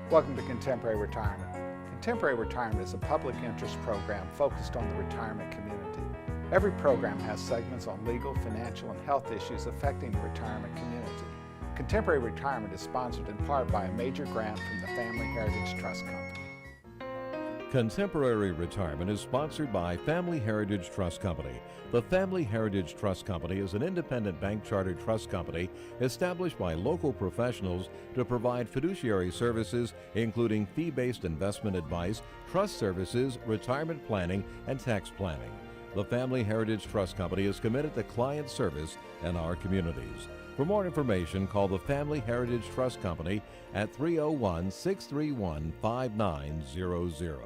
Welcome to Contemporary Retirement. Contemporary Retirement is a public interest program focused on the retirement community. Every program has segments on legal, financial, and health issues affecting the retirement community. Contemporary Retirement is sponsored in part by a major grant from the Family Heritage Trust Company. Contemporary Retirement is sponsored by Family Heritage Trust Company. The Family Heritage Trust Company is an independent bank chartered trust company established by local professionals to provide fiduciary services including fee-based investment advice, trust services, retirement planning, and tax planning. The Family Heritage Trust Company is committed to client service in our communities. For more information, call the Family Heritage Trust Company at 301-631-5900.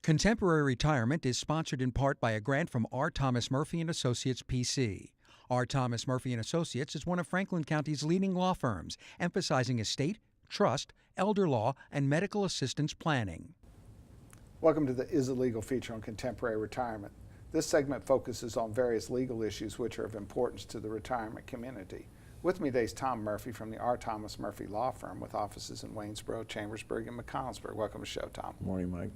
Contemporary Retirement is sponsored in part by a grant from R. Thomas Murphy & Associates, P.C. R. Thomas Murphy & Associates is one of Franklin County's leading law firms, emphasizing estate, trust, elder law, and medical assistance planning. Welcome to the Is It Legal feature on Contemporary Retirement. This segment focuses on various legal issues which are of importance to the retirement community. With me today is Tom Murphy from the R. Thomas Murphy Law Firm with offices in Waynesboro, Chambersburg, and McConnellsburg. Welcome to the show, Tom. Morning, Mike.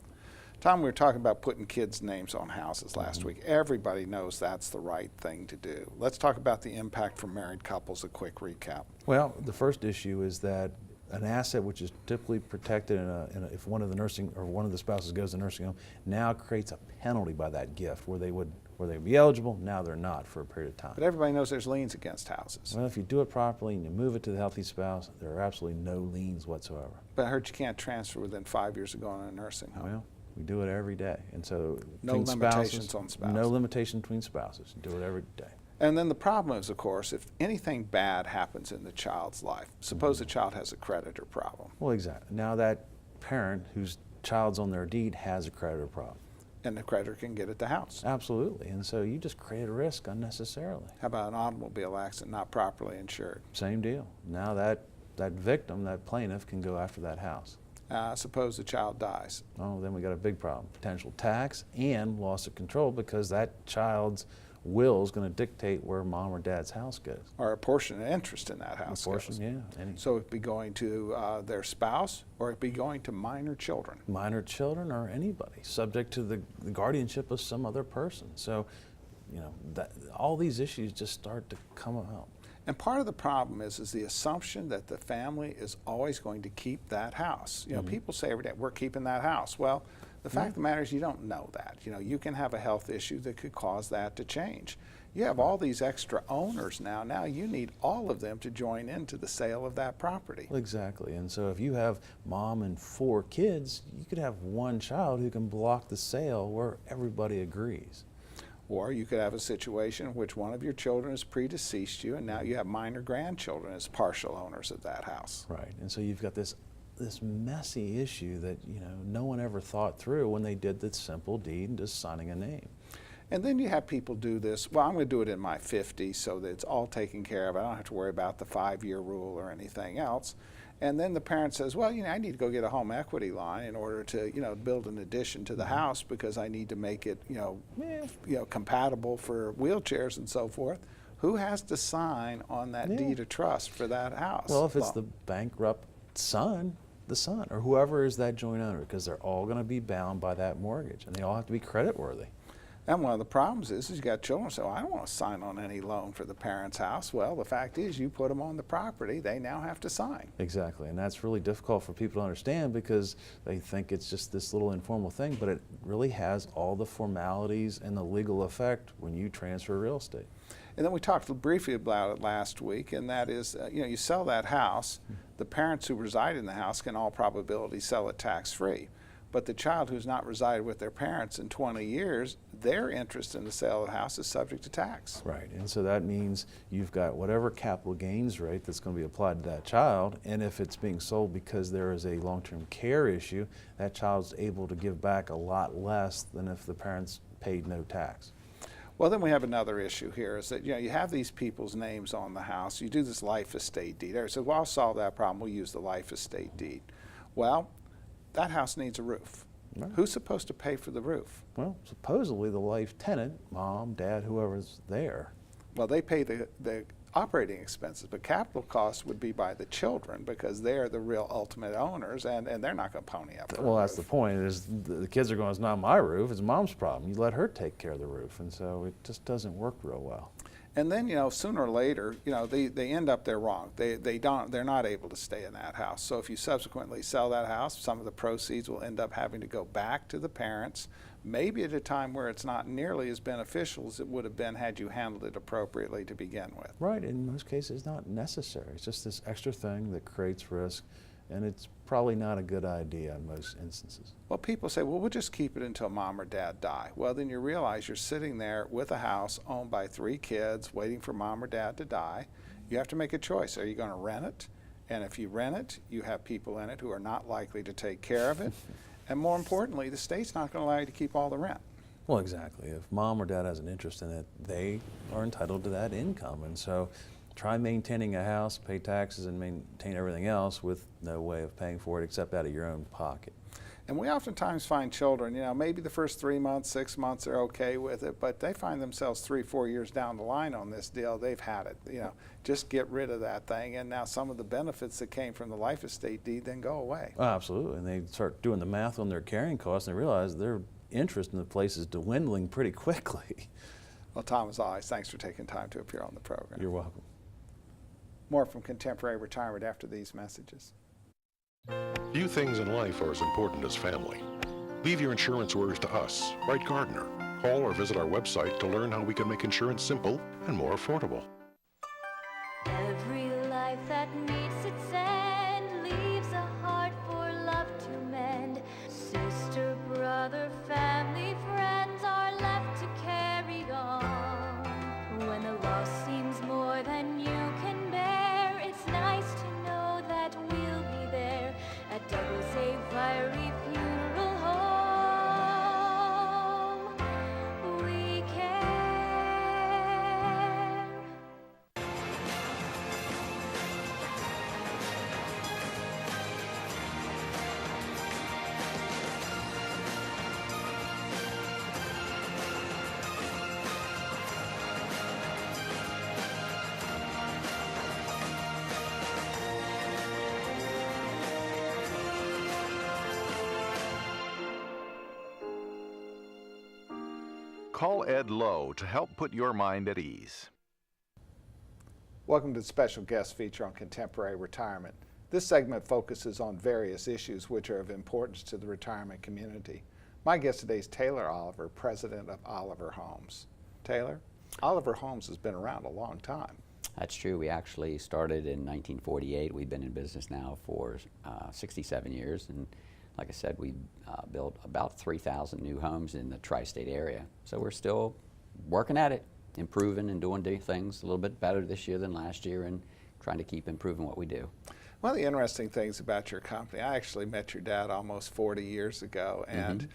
Tom, we were talking about putting kids' names on houses last week. Everybody knows that's the right thing to do. Let's talk about the impact for married couples, a quick recap. Well, the first issue is that an asset which is typically protected if one of the spouses goes to nursing home now creates a penalty by that gift where they'd be eligible, now they're not for a period of time. But everybody knows there's liens against houses. Well, if you do it properly and you move it to the healthy spouse, there are absolutely no liens whatsoever. But I heard you can't transfer within 5 years of going to a nursing home. Well, we do it every day, and so no limitations on spouses. No limitation between spouses. Do it every day. And then the problem is, of course, if anything bad happens in the child's life, suppose the child has a creditor problem. Well, exactly. Now that parent whose child's on their deed has a creditor problem. And the creditor can get at the house. Absolutely, and so you just create a risk unnecessarily. How about an automobile accident not properly insured? Same deal. Now that victim, that plaintiff, can go after that house. Suppose the child dies. Oh, then we got a big problem. Potential tax and loss of control because that child's will is going to dictate where mom or dad's house goes. Or a portion of interest in that house A portion, goes. yeah. So it'd be going to their spouse, or it'd be going to minor children. Minor children or anybody, subject to the guardianship of some other person. So, all these issues just start to come out. And part of the problem is the assumption that the family is always going to keep that house. People say every day, we're keeping that house. Well, the fact of the matter is you don't know that. You can have a health issue that could cause that to change. You have all these extra owners now. Now you need all of them to join into the sale of that property. Exactly. And so if you have mom and 4 kids, you could have one child who can block the sale where everybody agrees. Or you could have a situation in which one of your children has predeceased you, and now you have minor grandchildren as partial owners of that house. Right, and so you've got this messy issue that no one ever thought through when they did the simple deed and just signing a name. And then you have people do this, well, I'm going to do it in my 50s so that it's all taken care of. I don't have to worry about the 5-year rule or anything else. And then the parent says, well, I need to go get a home equity line in order to, build an addition to the house because I need to make it, compatible for wheelchairs and so forth. Who has to sign on that deed of trust for that house? Well, if it's the bankrupt son, the son, or whoever is that joint owner, because they're all going to be bound by that mortgage, and they all have to be creditworthy. And one of the problems is you got children say, I don't want to sign on any loan for the parents' house. Well, the fact is you put them on the property, they now have to sign. Exactly, and that's really difficult for people to understand because they think it's just this little informal thing, but it really has all the formalities and the legal effect when you transfer real estate. And then we talked briefly about it last week, and that is, you sell that house, the parents who reside in the house can all probability sell it tax-free. But the child who's not resided with their parents in 20 years, their interest in the sale of the house is subject to tax. Right, and so that means you've got whatever capital gains rate that's going to be applied to that child, and if it's being sold because there is a long-term care issue, that child's able to give back a lot less than if the parents paid no tax. Well, then we have another issue here is that, you have these people's names on the house. You do this life estate deed. Everybody says, well, I'll solve that problem. We'll use the life estate deed. Well, that house needs a roof. Right. Who's supposed to pay for the roof? Well, supposedly the life tenant, mom, dad, whoever's there. Well, they pay the operating expenses, but capital costs would be by the children because they're the real ultimate owners, and they're not going to pony up for a Well, that's the roof. point, is the kids are going, it's not my roof, it's mom's problem. You let her take care of the roof, and so it just doesn't work real well. And then, you know, sooner or later, you know, they end up there wrong. They're not able to stay in that house. So if you subsequently sell that house, some of the proceeds will end up having to go back to the parents, maybe at a time where it's not nearly as beneficial as it would have been had you handled it appropriately to begin with. Right, in most cases, it's not necessary. It's just this extra thing that creates risk, and it's probably not a good idea in most instances. Well, people say, well, we'll just keep it until mom or dad die. Well, then you realize you're sitting there with a house owned by 3 kids waiting for mom or dad to die. You have to make a choice. Are you going to rent it? And if you rent it, you have people in it who are not likely to take care of it. And more importantly, the state's not going to allow you to keep all the rent. Well, exactly. If mom or dad has an interest in it, they are entitled to that income. And so try maintaining a house, pay taxes, and maintain everything else with no way of paying for it except out of your own pocket. And we oftentimes find children, you know, maybe the first 3 months, 6 months, they're okay with it, but they find themselves 3, 4 years down the line on this deal. They've had it, you know, just get rid of that thing. And now some of the benefits that came from the life estate deed then go away. Oh, absolutely. And they start doing the math on their carrying costs and they realize their interest in the place is dwindling pretty quickly. Well, Tom, as always, thanks for taking time to appear on the program. You're welcome. More from Contemporary Retirement after these messages. Few things in life are as important as family. Leave your insurance worries to us. Write Gardner. Call or visit our website to learn how we can make insurance simple and more affordable. Every life that meets its end leaves a heart for love to mend. Sister, brother, family, friends are left to carry on. When the loss seems more than you can bear, it's nice to know that we'll be there at Douglas A. Fiery Funeral Home. We care. Call Ed Lowe to help put your mind at ease. Welcome to the special guest feature on Contemporary Retirement. This segment focuses on various issues which are of importance to the retirement community. My guest today is Taylor Oliver, president of Oliver Homes. Taylor, Oliver Homes has been around a long time. That's true. We actually started in 1948. We've been in business now for 67 years. And like I said, we built about 3,000 new homes in the tri-state area. So we're still working at it, improving and doing things a little bit better this year than last year and trying to keep improving what we do. One of the interesting things about your company, I actually met your dad almost 40 years ago, and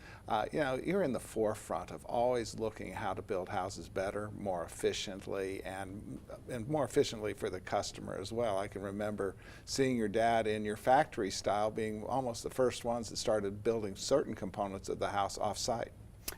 you know, you're in the forefront of always looking how to build houses better, more efficiently, and more efficiently for the customer as well. I can remember seeing your dad in your factory style being almost the first ones that started building certain components of the house off-site.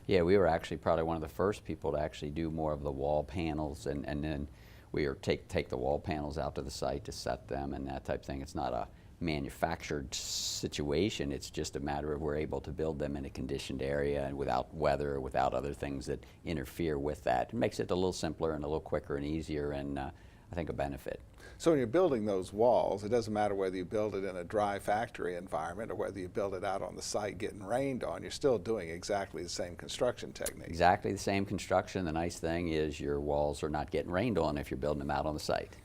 Yeah, we were actually probably one of the first people to actually do more of the wall panels, and then we are take the wall panels out to the site to set them and that type of thing. It's not a manufactured situation. It's just a matter of we're able to build them in a conditioned area and without weather, without other things that interfere with that. It makes it a little simpler and a little quicker and easier, and I think a benefit. So when you're building those walls, it doesn't matter whether you build it in a dry factory environment or whether you build it out on the site getting rained on, you're still doing exactly the same construction technique. Exactly the same construction. The nice thing is your walls are not getting rained on if you're building them out on the site.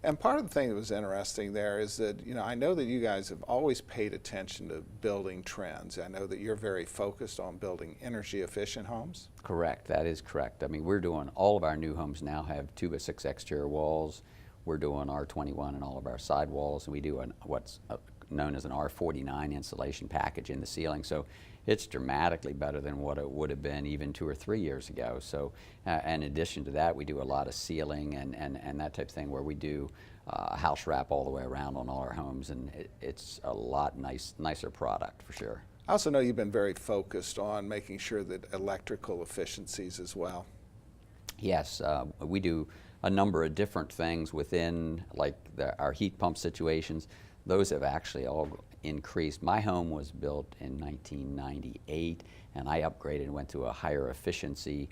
And part of the thing that was interesting there is that, you know, I know that you guys have always paid attention to building trends. I know that you're very focused on building energy efficient homes. Correct, that is correct. I mean, we're doing, all of our new homes now have 2x6 exterior walls. We're doing R21 in all of our side walls, and we do what's known as an R49 insulation package in the ceiling. So it's dramatically better than what it would have been even 2 or 3 years ago. So in addition to that, we do a lot of sealing and that type of thing where we do house wrap all the way around on all our homes, and it's a lot nicer product for sure. I also know you've been very focused on making sure that electrical efficiencies as well. Yes, we do a number of different things within, like our heat pump situations. Those have actually all increased. My home was built in 1998, and I upgraded and went to a higher efficiency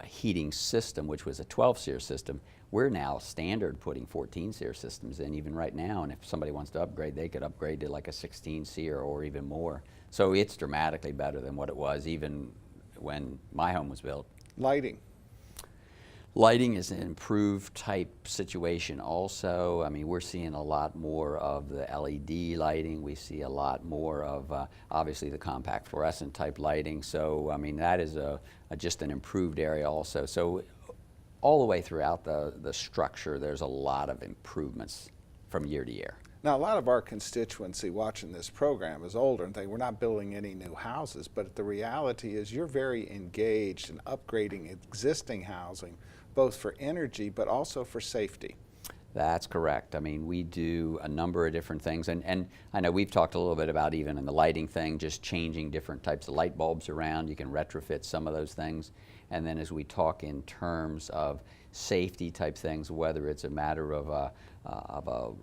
heating system, which was a 12-SEER system. We're now standard putting 14-SEER systems in even right now, and if somebody wants to upgrade, they could upgrade to like a 16-SEER or even more. So it's dramatically better than what it was even when my home was built. Lighting. Lighting is an improved type situation also. I mean, we're seeing a lot more of the LED lighting. We see a lot more of obviously the compact fluorescent type lighting. So, I mean, that is just an improved area also. So all the way throughout the structure, there's a lot of improvements from year to year. Now, a lot of our constituency watching this program is older and we're not building any new houses, but the reality is you're very engaged in upgrading existing housing, both for energy but also for safety. That's correct. I mean, we do a number of different things, and I know we've talked a little bit about even in the lighting thing, just changing different types of light bulbs around. You can retrofit some of those things. And then as we talk in terms of safety type things, whether it's a matter of a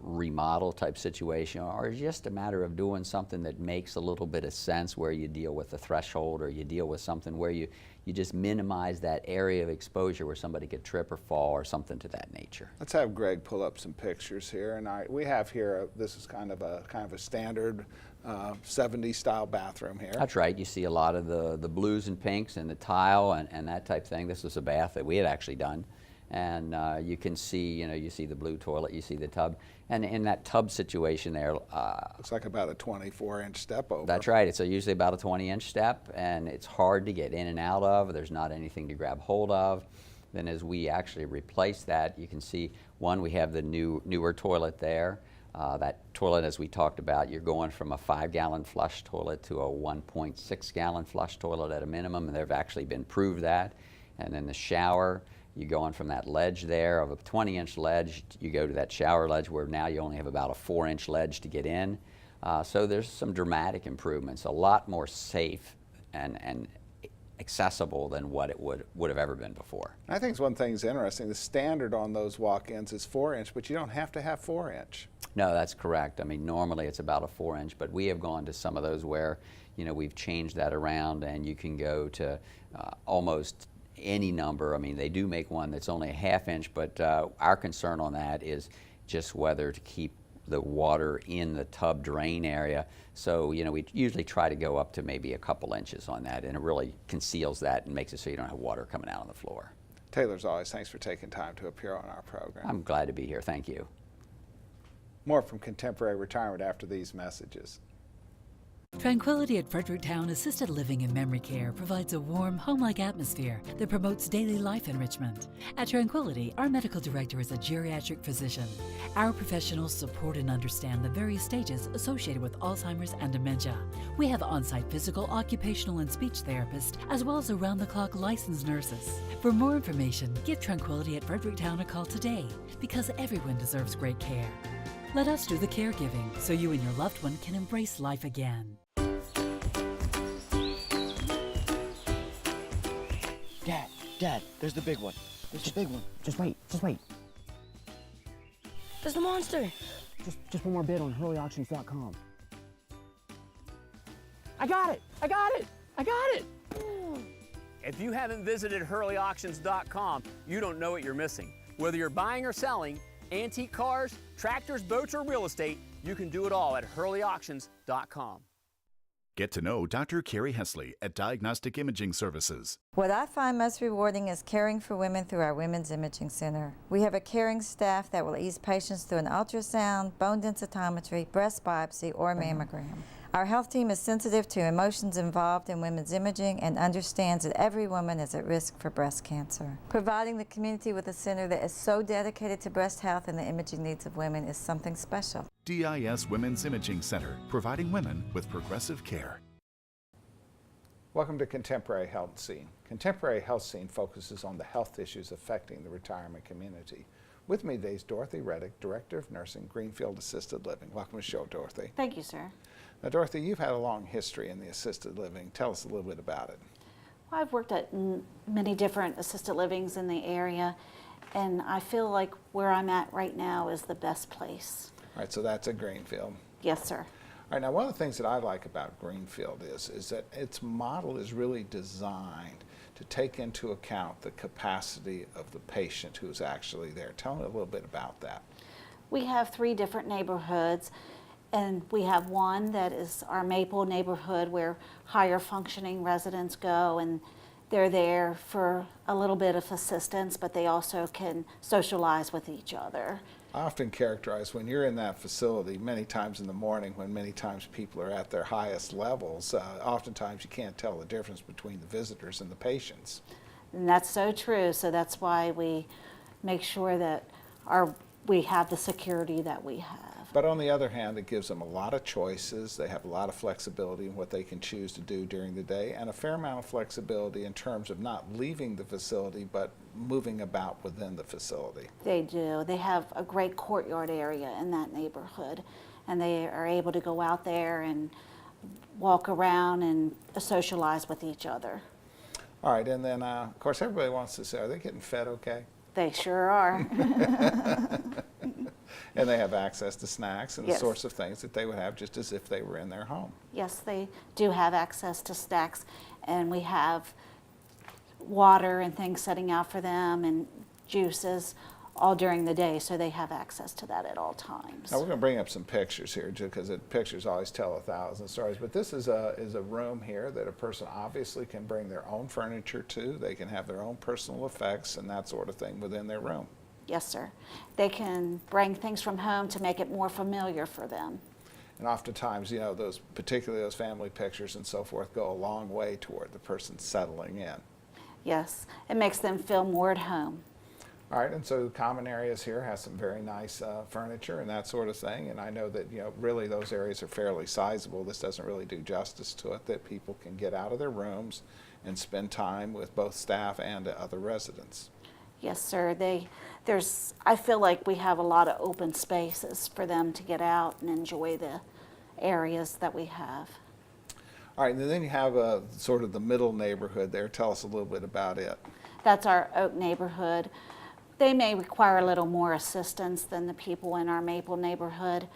remodel type situation or just a matter of doing something that makes a little bit of sense, where you deal with the threshold or you deal with something where you just minimize that area of exposure where somebody could trip or fall or something to that nature. Let's have Greg pull up some pictures here, and we have here. This is kind of a standard 70s style bathroom here. That's right. You see a lot of the blues and pinks and the tile and that type thing. This was a bath that we had actually done. And you can see, you see the blue toilet, you see the tub. And in that tub situation there... looks like about a 24-inch step over. That's right. It's usually about a 20-inch step, and it's hard to get in and out of. There's not anything to grab hold of. Then as we actually replace that, you can see, one, we have the newer toilet there. That toilet, as we talked about, you're going from a 5-gallon flush toilet to a 1.6-gallon flush toilet at a minimum, and they've actually been proved that. And then the shower, you're going from that ledge there of a 20-inch ledge, you go to that shower ledge where now you only have about a 4-inch ledge to get in. So there's some dramatic improvements, a lot more safe and accessible than what it would have ever been before. I think one thing's interesting, the standard on those walk-ins is 4-inch, but you don't have to have 4-inch. No, that's correct. I mean, normally it's about a 4-inch, but we have gone to some of those where, we've changed that around, and you can go to almost any number. I mean, they do make one that's only a 1/2 inch, but our concern on that is just whether to keep the water in the tub drain area. So, we usually try to go up to maybe a couple inches on that, and it really conceals that and makes it so you don't have water coming out on the floor. Taylor, as always, thanks for taking time to appear on our program. I'm glad to be here. Thank you. More from Contemporary Retirement after these messages. Tranquility at Fredericktown Assisted Living and Memory Care provides a warm, home-like atmosphere that promotes daily life enrichment. At Tranquility, our medical director is a geriatric physician. Our professionals support and understand the various stages associated with Alzheimer's and dementia. We have on-site physical, occupational, and speech therapists, as well as around-the-clock licensed nurses. For more information, give Tranquility at Fredericktown a call today, because everyone deserves great care. Let us do the caregiving so you and your loved one can embrace life again. Dad, there's the big one. There's the big one. Just wait. There's the monster. Just one more bid on HurleyAuctions.com. I got it. If you haven't visited HurleyAuctions.com, you don't know what you're missing. Whether you're buying or selling, antique cars, tractors, boats, or real estate, you can do it all at HurleyAuctions.com. Get to know Dr. Carrie Hesley at Diagnostic Imaging Services. What I find most rewarding is caring for women through our Women's Imaging Center. We have a caring staff that will ease patients through an ultrasound, bone densitometry, breast biopsy, or mammogram. Our health team is sensitive to emotions involved in women's imaging and understands that every woman is at risk for breast cancer. Providing the community with a center that is so dedicated to breast health and the imaging needs of women is something special. DIS Women's Imaging Center, providing women with progressive care. Welcome to Contemporary Health Scene. Contemporary Health Scene focuses on the health issues affecting the retirement community. With me today is Dorothy Reddick, Director of Nursing, Greenfield Assisted Living. Welcome to the show, Dorothy. Thank you, sir. Now, Dorothy, you've had a long history in the assisted living. Tell us a little bit about it. Well, I've worked at many different assisted livings in the area, and I feel like where I'm at right now is the best place. All right, so that's at Greenfield. Yes, sir. All right, now one of the things that I like about Greenfield is that its model is really designed to take into account the capacity of the patient who's actually there. Tell me a little bit about that. We have 3 different neighborhoods, and we have one that is our Maple neighborhood where higher functioning residents go, and they're there for a little bit of assistance, but they also can socialize with each other. I often characterize when you're in that facility, many times in the morning when many times people are at their highest levels, oftentimes you can't tell the difference between the visitors and the patients. And that's so true, so that's why we make sure that we have the security that we have. But on the other hand, it gives them a lot of choices. They have a lot of flexibility in what they can choose to do during the day, and a fair amount of flexibility in terms of not leaving the facility, but moving about within the facility. They do. They have a great courtyard area in that neighborhood, and they are able to go out there and walk around and socialize with each other. All right, and then, of course, everybody wants to say, are they getting fed okay? They sure are. And they have access to snacks and the Yes. sorts of things that they would have just as if they were in their home. Yes, they do have access to snacks, and we have water and things setting out for them and juices all during the day, so they have access to that at all times. Now we're going to bring up some pictures here, because pictures always tell 1,000 stories. But this is a room here that a person obviously can bring their own furniture to. They can have their own personal effects and that sort of thing within their room. Yes, sir. They can bring things from home to make it more familiar for them. And oftentimes, you know, particularly those family pictures and so forth go a long way toward the person settling in. Yes, it makes them feel more at home. All right, and so common areas here has some very nice furniture and that sort of thing, and I know that, you know, really those areas are fairly sizable. This doesn't really do justice to it, that people can get out of their rooms and spend time with both staff and other residents. Yes, sir. I feel like we have a lot of open spaces for them to get out and enjoy the areas that we have. All right, and then you have sort of the middle neighborhood there. Tell us a little bit about it. That's our Oak neighborhood. They may require a little more assistance than the people in our Maple neighborhood,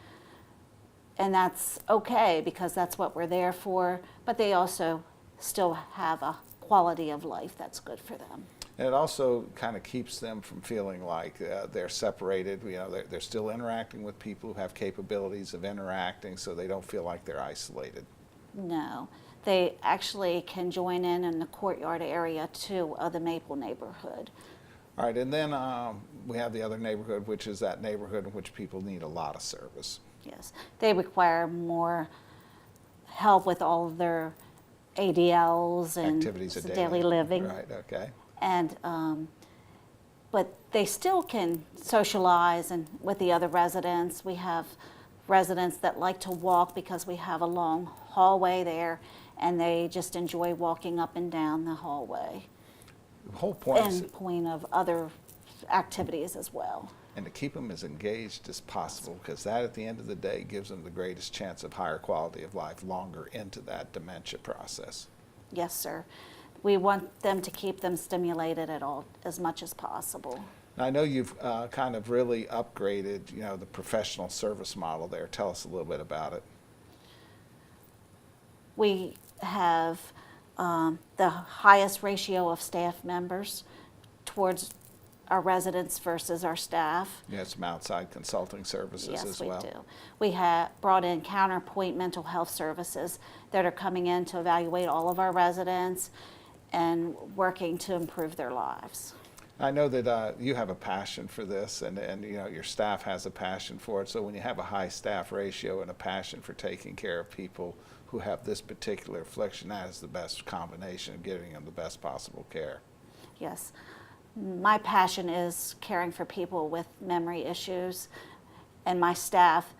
and that's okay because that's what we're there for, but they also still have a quality of life that's good for them. And it also kind of keeps them from feeling like they're separated. You know, they're still interacting with people who have capabilities of interacting, so they don't feel like they're isolated. No, they actually can join in the courtyard area too of the Maple neighborhood. All right, and then we have the other neighborhood, which is that neighborhood in which people need a lot of service. Yes, they require more help with all of their ADLs and activities of daily living. Right, okay. And but they still can socialize and with the other residents. We have residents that like to walk because we have a long hallway there, and they just enjoy walking up and down the hallway. The whole point is, and point of other activities as well. and to keep them as engaged as possible, because that at the end of the day gives them the greatest chance of higher quality of life longer into that dementia process. Yes, sir. We want them to keep them stimulated at all as much as possible. Now, I know you've kind of really upgraded, you know, the professional service model there. Tell us a little bit about it. We have the highest ratio of staff members towards our residents versus our staff. You had some outside consulting services as well. Yes, we do. We have brought in Counterpoint Mental Health Services that are coming in to evaluate all of our residents and working to improve their lives. I know that you have a passion for this, and you know your staff has a passion for it. So when you have a high staff ratio and a passion for taking care of people who have this particular affliction, that is the best combination of giving them the best possible care. Yes. My passion is caring for people with memory issues, and my staff,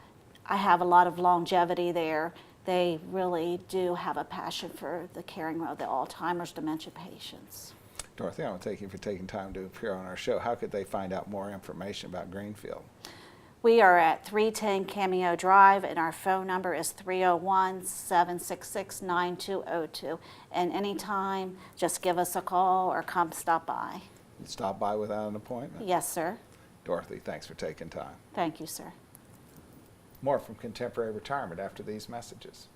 I have a lot of longevity there. They really do have a passion for the caring of the Alzheimer's dementia patients. Dorothy, I want to thank you for taking time to appear on our show. How could they find out more information about Greenfield? We are at 310 Cameo Drive, and our phone number is 301-766-9202. And anytime, just give us a call or come stop by. You stop by without an appointment? Yes, sir. Dorothy, thanks for taking time. Thank you, sir. More from Contemporary Retirement after these messages.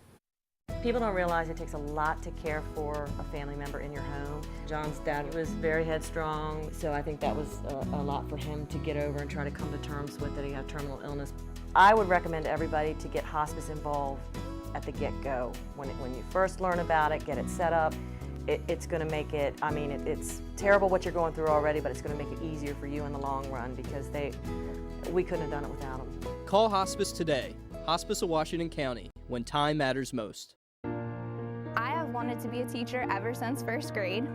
People don't realize it takes a lot to care for a family member in your home. John's dad was very headstrong, so I think that was a lot for him to get over and try to come to terms with that he had terminal illness. I would recommend everybody to get hospice involved at the get-go. When you first learn about it, get it set up. It's going to make it, I mean, it's terrible what you're going through already, but it's going to make it easier for you in the long run because we couldn't have done it without them. Call Hospice today. Hospice of Washington County, when time matters most. I have wanted to be a teacher ever since first grade.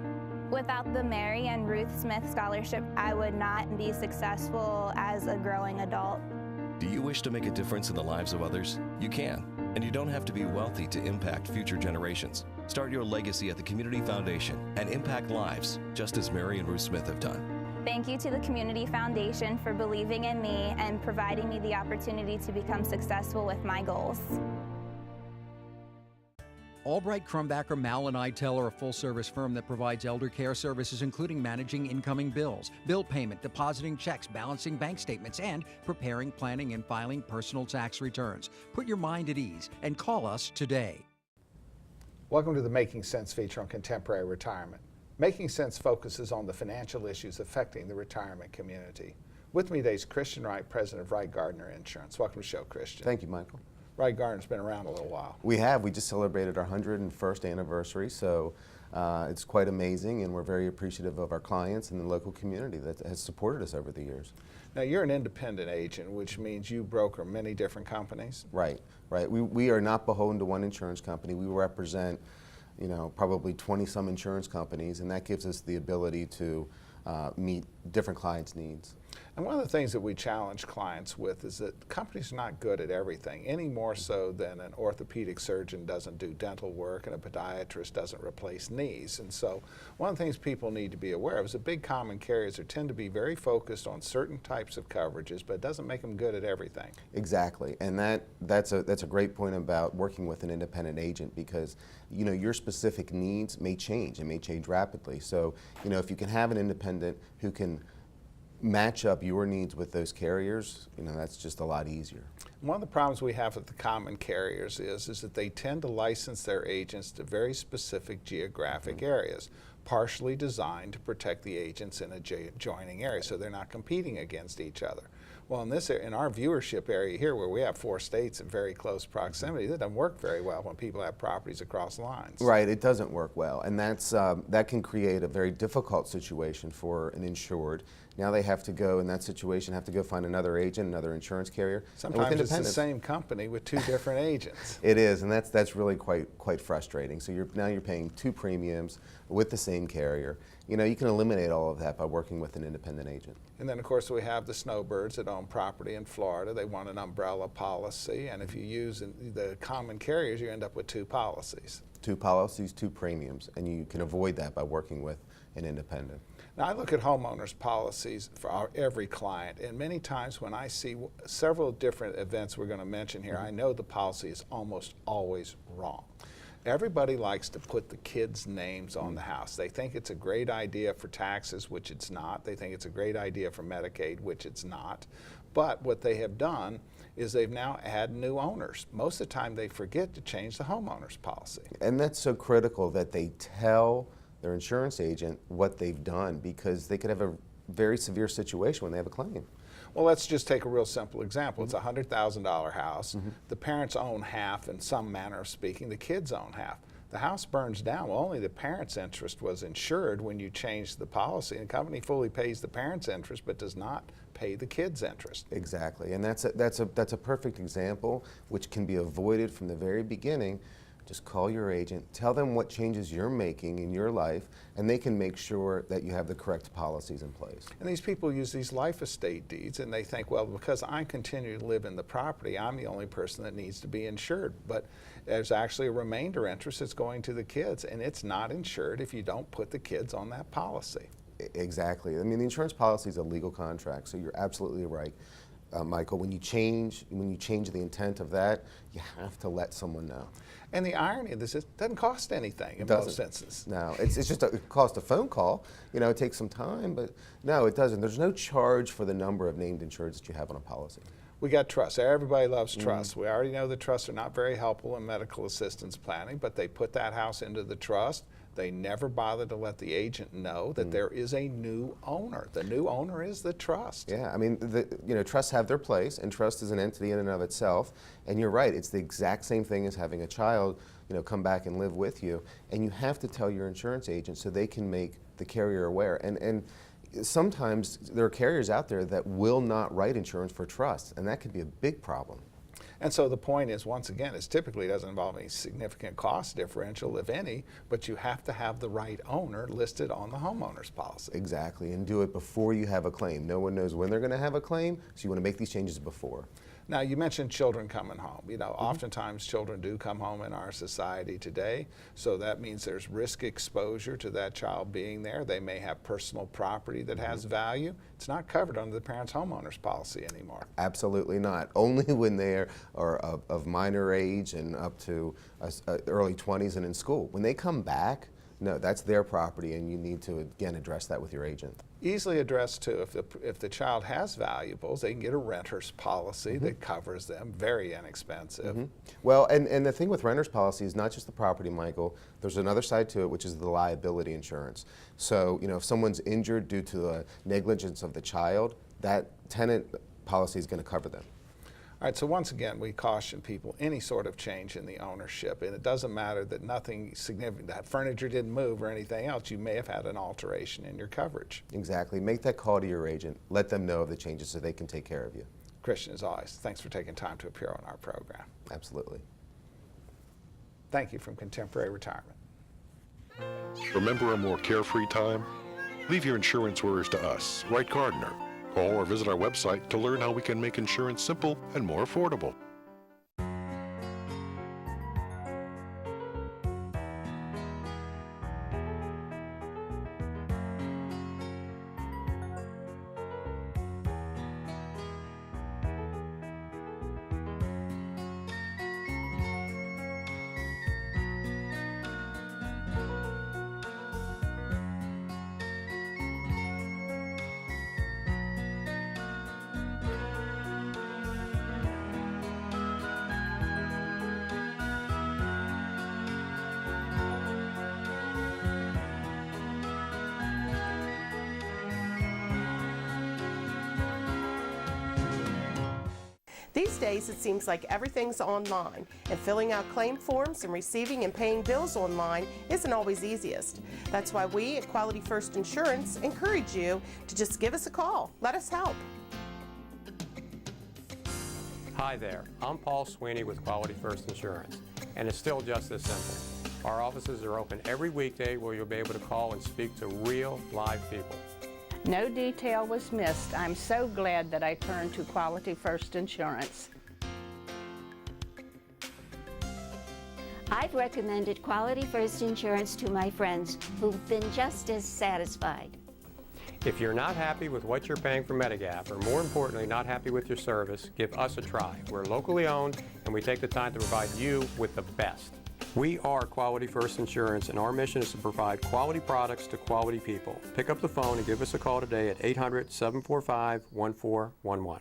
Without the Mary and Ruth Smith Scholarship, I would not be successful as a growing adult. Do you wish to make a difference in the lives of others? You can, and you don't have to be wealthy to impact future generations. Start your legacy at the Community Foundation and impact lives, just as Mary and Ruth Smith have done. Thank you to the Community Foundation for believing in me and providing me the opportunity to become successful with my goals. Albright Crumbacker Mal and Idtel are a full-service firm that provides elder care services including managing incoming bills, bill payment, depositing checks, balancing bank statements, and preparing, planning, and filing personal tax returns. Put your mind at ease and call us today. Welcome to the Making Sense feature on Contemporary Retirement. Making Sense focuses on the financial issues affecting the retirement community. With me today is Christian Wright, President of Wright Gardner Insurance. Welcome to the show, Christian. Thank you, Michael. Wright Gardner's been around a little while. We have. We just celebrated our 101st anniversary, so it's quite amazing, and we're very appreciative of our clients and the local community that has supported us over the years. Now, you're an independent agent, which means you broker many different companies. Right, right. We are not beholden to one insurance company. We represent, probably 20-some insurance companies, and that gives us the ability to meet different clients' needs. And one of the things that we challenge clients with is that companies are not good at everything, any more so than an orthopedic surgeon doesn't do dental work and a podiatrist doesn't replace knees. And so one of the things people need to be aware of is that big common carriers tend to be very focused on certain types of coverages, but it doesn't make them good at everything. Exactly, and that's a great point about working with an independent agent because your specific needs may change and may change rapidly. So if you can have an independent who can match up your needs with those carriers, that's just a lot easier. One of the problems we have with the common carriers is that they tend to license their agents to very specific geographic areas, partially designed to protect the agents in adjoining areas, so they're not competing against each other. Well, in our viewership area here, where we have 4 states in very close proximity, that doesn't work very well when people have properties across lines. Right, it doesn't work well, and that can create a very difficult situation for an insured. Now they have to go, in that situation, have to go find another agent, another insurance carrier. Sometimes it's the same company with 2 different agents. It is, and that's really quite frustrating. So now you're paying 2 premiums with the same carrier. You can eliminate all of that by working with an independent agent. And then, of course, we have the snowbirds that own property in Florida. They want an umbrella policy, and if you use the common carriers, you end up with 2 policies. 2 policies, 2 premiums, and you can avoid that by working with an independent. Now, I look at homeowners policies for every client, and many times when I see several different events we're going to mention here, I know the policy is almost always wrong. Everybody likes to put the kids' names on the house. They think it's a great idea for taxes, which it's not. They think it's a great idea for Medicaid, which it's not. But what they have done is they've now had new owners. Most of the time they forget to change the homeowner's policy. And that's so critical that they tell their insurance agent what they've done, because they could have a very severe situation when they have a claim. Well, let's just take a real simple example. It's a $100,000 house. The parents own half in some manner of speaking. The kids own half. The house burns down. Well, only the parents' interest was insured when you changed the policy. And the company fully pays the parents' interest but does not pay the kids' interest. Exactly, and that's a perfect example which can be avoided from the very beginning. Just call your agent, tell them what changes you're making in your life, and they can make sure that you have the correct policies in place. And these people use these life estate deeds, and they think, well, because I continue to live in the property, I'm the only person that needs to be insured. But there's actually a remainder interest that's going to the kids, and it's not insured if you don't put the kids on that policy. Exactly. I mean, the insurance policy is a legal contract, so you're absolutely right. Michael, when you change the intent of that, you have to let someone know. And the irony of this is it doesn't cost anything in most instances. No, it's just it costs a phone call. You know, it takes some time, but no, it doesn't. There's no charge for the number of named insureds that you have on a policy. We got trusts. Everybody loves trusts. We already know the trusts are not very helpful in medical assistance planning, but they put that house into the trust. They never bother to let the agent know that there is a new owner. The new owner is the trust. Yeah, I mean, trusts have their place, and trust is an entity in and of itself. And you're right, it's the exact same thing as having a child, come back and live with you. And you have to tell your insurance agent so they can make the carrier aware. And sometimes there are carriers out there that will not write insurance for trust, and that could be a big problem. And so the point is, once again, it typically doesn't involve any significant cost differential, if any, but you have to have the right owner listed on the homeowner's policy. Exactly, and do it before you have a claim. No one knows when they're going to have a claim, so you want to make these changes before. Now, you mentioned children coming home. Oftentimes children do come home in our society today, so that means there's risk exposure to that child being there. They may have personal property that has value. It's not covered under the parent's homeowner's policy anymore. Absolutely not. Only when they are of minor age and up to early 20s and in school. When they come back, no, that's their property, and you need to, again, address that with your agent. Easily addressed, too. If the child has valuables, they can get a renter's policy that covers them, very inexpensive. Well, and the thing with renter's policy is not just the property, Michael. There's another side to it, which is the liability insurance. So, if someone's injured due to the negligence of the child, that tenant policy is going to cover them. All right, so once again, we caution people, any sort of change in the ownership, and it doesn't matter that nothing significant, that furniture didn't move or anything else, you may have had an alteration in your coverage. Exactly. Make that call to your agent. Let them know of the changes so they can take care of you. Christian, as always, thanks for taking time to appear on our program. Absolutely. Thank you from Contemporary Retirement. Remember a more carefree time? Leave your insurance worries to us, Wright Gardner. Call or visit our website to learn how we can make insurance simple and more affordable. These days, it seems like everything's online, and filling out claim forms and receiving and paying bills online isn't always easiest. That's why we at Quality First Insurance encourage you to just give us a call. Let us help. Hi there, I'm Paul Sweeney with Quality First Insurance, and it's still just this simple. Our offices are open every weekday where you'll be able to call and speak to real, live people. No detail was missed. I'm so glad that I turned to Quality First Insurance. I've recommended Quality First Insurance to my friends who've been just as satisfied. If you're not happy with what you're paying for Medigap, or more importantly, not happy with your service, give us a try. We're locally owned, and we take the time to provide you with the best. We are Quality First Insurance, and our mission is to provide quality products to quality people. Pick up the phone and give us a call today at 800-745-1411.